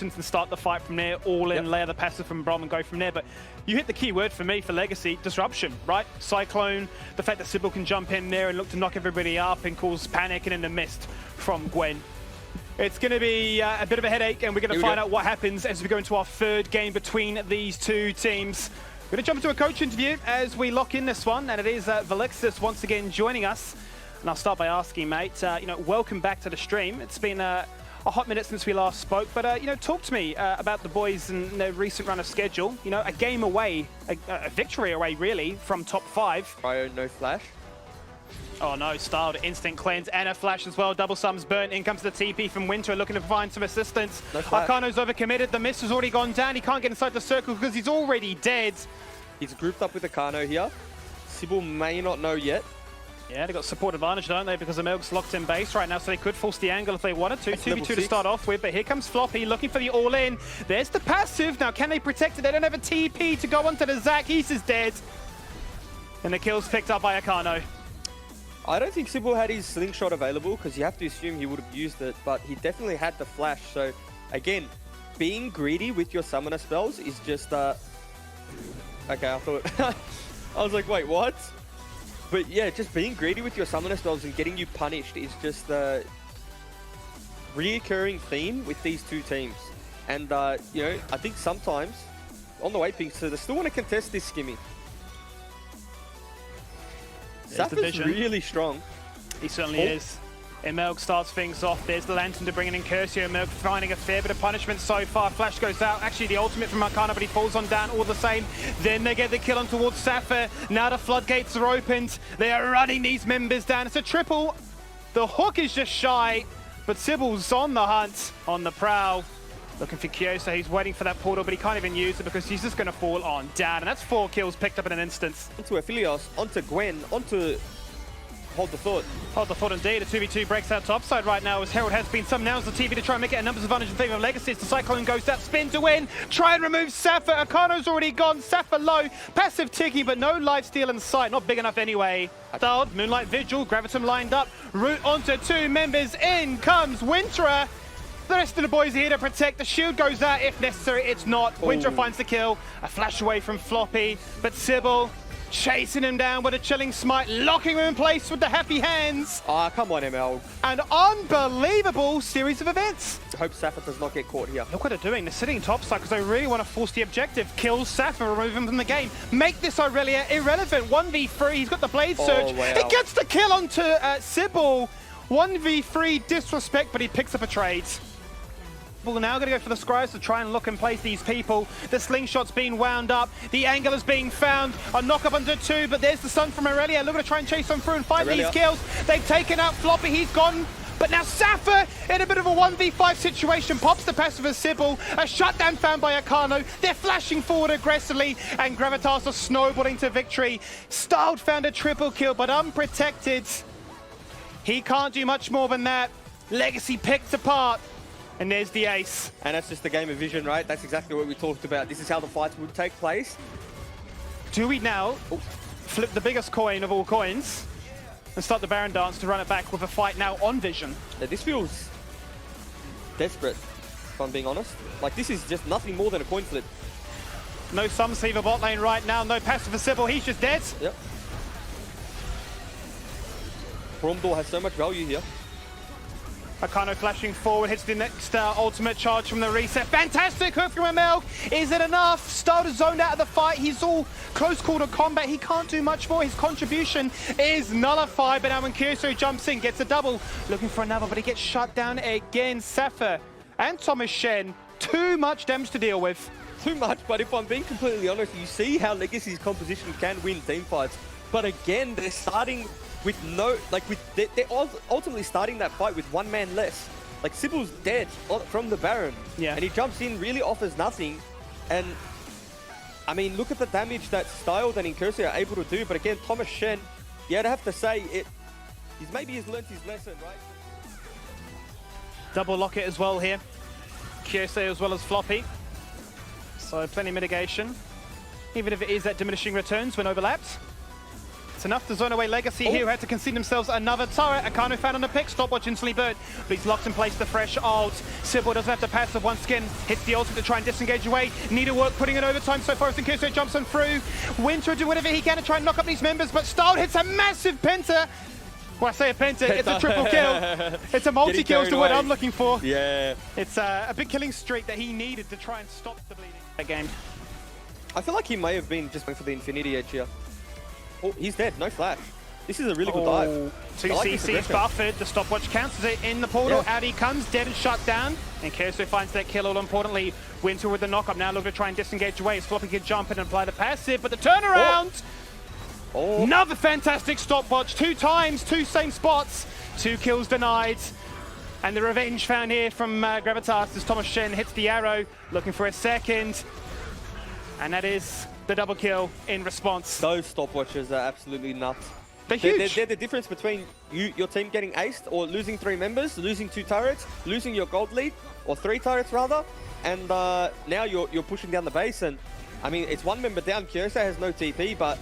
and start the fight from there, all in, layer the passive from Brom and go from there. But you hit the key word for me for Legacy, disruption, right? Cyclone, the fact that Sybol can jump in there and look to knock everybody up and cause panic and in the mist from Gwen. It's going to be a bit of a headache, and we're going to find out what happens as we go into our third game between these two teams. We're going to jump into a coach interview as we lock in this one, and it is Valexis once again joining us. And I'll start by asking, mate, welcome back to the stream. It's been a hot minute since we last spoke, but talk to me about the boys and their recent run of schedule. A game away, a victory away really from top 5. Cryo, no flash. Oh no, styled instant cleanse and a flash as well. Double sums burnt. In comes the TP from Winter, looking to find some assistance. No Arcano's overcommitted. The mist has already gone down. He can't get inside the circle because he's already dead. He's grouped up with Arcano here. Sybol may not know yet. Yeah, they've got support advantage, don't they? Because the Melg's locked in base right now, so they could force the angle if they wanted to. 2v2 to start off with, but here comes Floppy looking for the all-in. There's the passive. Now, can they protect it? They don't have a TP to go onto the Zac. He's just dead. And the kill's picked up by Arcano. I don't think Sybol had his slingshot available, because you have to assume he would have used it, but he definitely had the flash. So, again, being greedy with your summoner spells is just... Okay, I thought... I was like, wait, what? But yeah, just being greedy with your summoner spells and getting you punished is just a reoccurring theme with these two teams. And, I think sometimes, on the way, Pinkster, they still want to contest this skimmy. Safa's really strong. He certainly is. And Melg starts things off. There's the Lantern to bring in Incursio. Melg finding a fair bit of punishment so far. Flash goes out. Actually, the ultimate from Arcana, but he falls on down all the same. Then they get the kill on towards Safa. Now the floodgates are opened. They are running these members down. It's a triple. The hook is just shy, but Sybil's on the hunt, on the prowl. Looking for Kyoso. He's waiting for that portal, but he can't even use it because he's just going to fall on down. And that's 4 kills picked up in an instance. Onto Aphelios, onto Gwen, onto... Hold the Thought. Hold the Thought indeed. A 2v2 breaks out topside right now as Herald has been some. Now's the TV to try and make it a numbers advantage in favor of Legacy. The Cyclone goes out, spin to win. Try and remove Safa. Arcano's already gone. Safa low. Passive Tiggy, but no lifesteal in sight. Not big enough anyway. Styled, Moonlight Vigil, Gravitas lined up. Root onto 2 members. In comes Winterer. The rest of the boys are here to protect. The shield goes out if necessary. It's not. Winterer finds the kill. A flash away from Floppy, but Sybol chasing him down with a chilling smite, locking him in place with the happy hands. Ah, come on, ML. An unbelievable series of events. I hope Safa does not get caught here. Look what they're doing. They're sitting topside because they really want to force the objective. Kill Safa, remove him from the game. Make this Aurelia irrelevant. 1v3. He's got the Blade Surge. Wow. He gets the kill onto Sybol. 1v3 disrespect, but he picks up a trade. We're now going to go for the Scryers to try and look and place these people. The slingshot's been wound up. The angle is being found. A knock up under 2, but there's the stun from Aurelia. Looking to try and chase them through and find these kills. They've taken out Floppy. He's gone. But now Safa, in a bit of a 1v5 situation, pops the passive of Sybol. A shutdown found by Arcano. They're flashing forward aggressively, and Gravitas are snowballing to victory. Styled found a triple kill, but unprotected. He can't do much more than that. Legacy picked apart. And there's the ace. And that's just the game of vision, right? That's exactly what we talked about. This is how the fights would take place. Do we now flip the biggest coin of all coins and start the Baron dance to run it back with a fight now on vision? Yeah, this feels desperate, if I'm being honest. Like, this is just nothing more than a coin flip. No Sum Seaver bot lane right now. No passive for Sybol. He's just dead. Yep. Bromdor has so much value here. Arcano flashing forward, hits the next ultimate charge from the reset. Fantastic hook from ML. Is it enough? Starter zoned out of the fight. He's all close call to combat. He can't do much more. His contribution is nullified, but now when Incursio jumps in, gets a double. Looking for another, but he gets shut down again. Safa and Thomas Shen, too much damage to deal with. Too much, but if I'm being completely honest, you see how Legacy's composition can win team fights. But again, they're starting with no, they're ultimately starting that fight with 1 man less. Like, Sybil's dead from the Baron. Yeah. And he jumps in, really offers nothing. And, I mean, look at the damage that Styled and Incursio are able to do. But again, Thomas Shen, yeah, I'd have to say, maybe he's learned his lesson, right? Double locket as well here. Kyoso as well as Floppy. So plenty of mitigation. Even if it is that diminishing returns when overlapped. That's enough to zone away Legacy here, who had to concede themselves another turret. Akano found on the pick, stopwatch instantly burnt, but he's locked in place the fresh ult. Sybol doesn't have the passive once again, hits the ultimate to try and disengage away. Needlework putting in overtime so far as Incursio jumps on through. Winter will do whatever he can to try and knock up these members, but Style hits a massive penta. When I say a penta, it's a triple kill. It's a multi-kill is the word I'm looking for. Yeah. It's a big killing streak that he needed to try and stop the bleeding. That game. I feel like he may have been just going for the Infinity Edge here. Oh, he's dead. No flash. This is a really good dive. Two CCs buffered. The stopwatch cancels it in the portal. Out he comes, dead and shut down. And Incursio finds that kill. All importantly, Winter with the knock-up. Now looking to try and disengage away. Floppy can jump in and apply the passive, but the turnaround. Another fantastic stopwatch. 2 times, 2 same spots. 2 kills denied. And the revenge found here from Gravitas as Thomas Shen hits the arrow, looking for a second. And that is the double kill in response. Those stopwatches are absolutely nuts. They're huge. They're the difference between your team getting aced or losing 3 members, losing 2 turrets, losing your gold lead, or 3 turrets rather, and now you're pushing down the base. And I mean, it's 1 member down. Incursio has no TP, but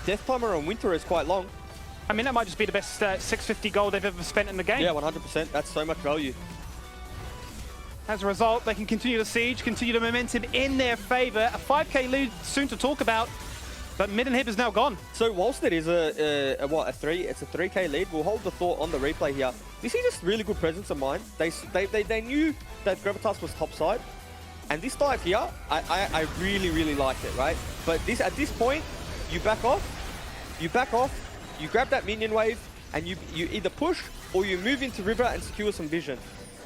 death timer on Winter is quite long. I mean, that might just be the best 650 gold they've ever spent in the game. Yeah, 100%. That's so much value. As a result, they can continue the siege, continue the momentum in their favor. A 5k lead soon to talk about, but mid and hip is now gone. So whilst it is it's a 3k lead, we'll hold the thought on the replay here. This is just really good presence of mind. They knew that Gravitas was topside, and this dive here, I really like it, right? But at this point, you back off, you grab that minion wave, and you either push or you move into river and secure some vision.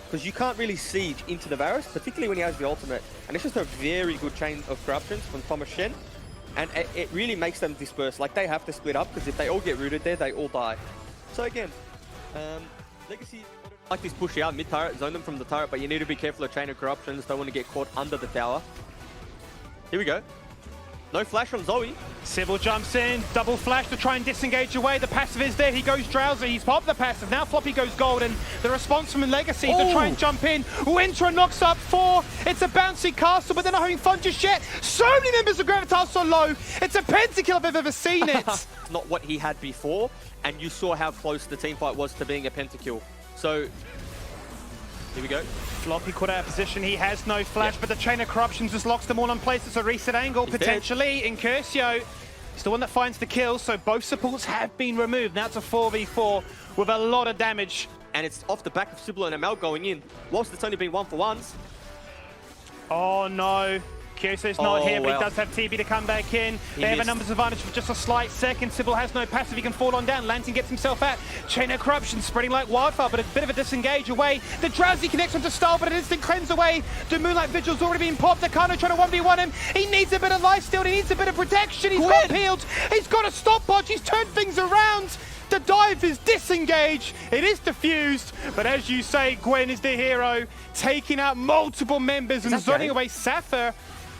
Because you can't really siege into the Varus, particularly when he has the ultimate. And it's just a very good chain of corruptions from Thomas Shen. And it really makes them disperse. Like, they have to split up, because if they all get rooted there, they all die. So again, Legacy like this push out, mid-turret, zone them from the turret, but you need to be careful of chain of corruptions. Don't want to get caught under the tower. Here we go. No flash on Zoe. Sybol jumps in, double flash to try and disengage away. The passive is there, he goes drowsy, he's popped the passive. Now Floppy goes golden. The response from Legacy to try and jump in. Winter knocks up 4. It's a bouncy castle, but they're not having fun just yet. So many members of Gravitas so low. It's a pentakill if I've ever seen it. Not what he had before, and you saw how close the team fight was to being a pentakill. So, here we go. Floppy caught out of position, he has no flash, but the chain of corruptions just locks them all in place. It's a reset angle, potentially. Incursio is the one that finds the kill, so both supports have been removed. Now it's a 4v4 with a lot of damage. And it's off the back of Sybol and Amal going in, whilst it's only been 1-for-1s. Oh no. Kyoso's not here, but he does have TB to come back in. They have a numbers advantage for just a slight second. Sybol has no passive, he can fall on down. Lantern gets himself out. Chain of corruption spreading like wildfire, but a bit of a disengage away. The Drowsy connects onto Style, but an instant cleanse away. The Moonlight Vigil's already been popped. Akano trying to 1v1 him. He needs a bit of life steal, he needs a bit of protection. He's got peeled, he's got a stopwatch, he's turned things around. The dive is disengaged, it is diffused, but as you say, Gwen is the hero, taking out multiple members and zoning away Sapphire.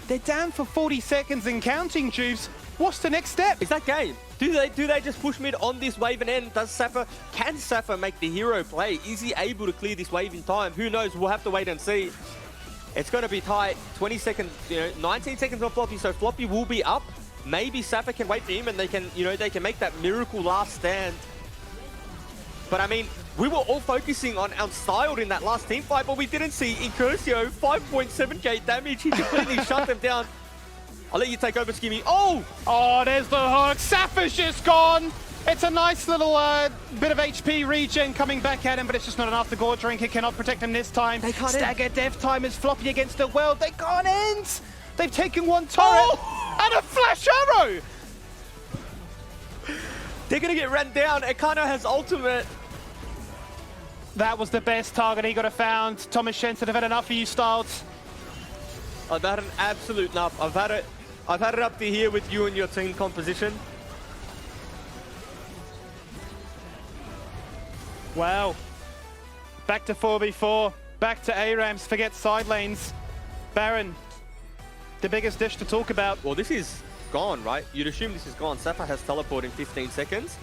They're down for 40 seconds and counting, Juice. What's the next step? Is that game? Do they just push mid on this wave and end? Can Sapphire make the hero play? Is he able to clear this wave in time? Who knows? We'll have to wait and see. It's going to be tight. 20 seconds, 19 seconds on Floppy, so Floppy will be up. Maybe Sapphire can wait for him and they can make that miracle last stand. But I mean, we were all focusing on Styled in that last team fight, but we didn't see Incursio 5.7k damage. He completely shut them down. I'll let you take over, Skimmy. Oh, there's the hook. Sapphire's just gone. It's a nice little bit of HP regen coming back at him, but it's just not enough. The Gore Drinker cannot protect him this time. They can't Stagger death time is Floppy against the world. They can't end. They've taken 1 turret and a flash arrow. They're going to get ran down. Akano has ultimate. That was the best target he got found. Thomas Shen said, I've had enough of you, Styles. I've had an absolute enough. I've had it up to here with you and your team composition. Wow. Back to 4v4. Back to ARAMs. Forget side lanes. Baron, the biggest dish to talk about. Well, this is gone, right? You'd assume this is gone. Sapphire has teleport in 15 seconds.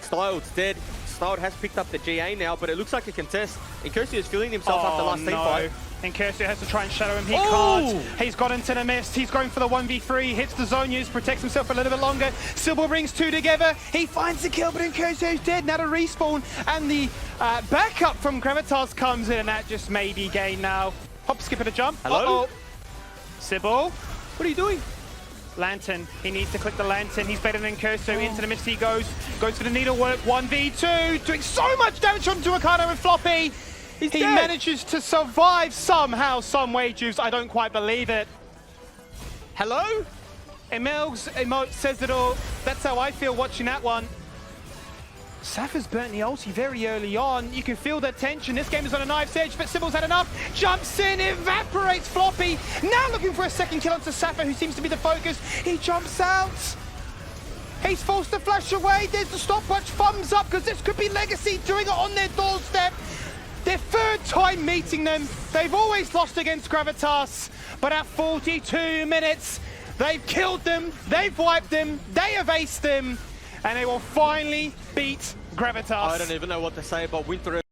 Styled's dead. Styled has picked up the GA now, but it looks like a contest. Incursio is feeling himself after last team fight. Incursio has to try and shadow him. He Oh! can't. He's got into the mist. He's going for the 1v3. Hits the zone use, protects himself for a little bit longer. Sybol brings two together. He finds the kill, but Incursio's dead. Now to respawn. And the backup from Gravitas comes in, and that just may be gain now. Hop, skip, and a jump. Hello? Sybol. What are you doing? Lantern. He needs to click the lantern. He's better than Incursio. Into the mist he goes. Goes for the needlework. 1v2. Doing so much damage onto Ricardo and Floppy. He dead. manages to survive somehow, some way, Juice. I don't quite believe it. Hello? Emil's emote says it all. That's how I feel watching that one. Safa's burnt the ulti very early on. You can feel the tension. This game is on a knife's edge, but Sybil's had enough. Jumps in, evaporates Floppy. Now looking for a second kill onto Safa, who seems to be the focus. He jumps out. He's forced to flash away. There's the stopwatch. Thumbs up, because this could be Legacy doing it on their doorstep. Their third time meeting them. They've always lost against Gravitas, but at 42 minutes, they've killed them, they've wiped them, they have aced them, and they will finally beat Gravitas. I don't even know what to say about Winter.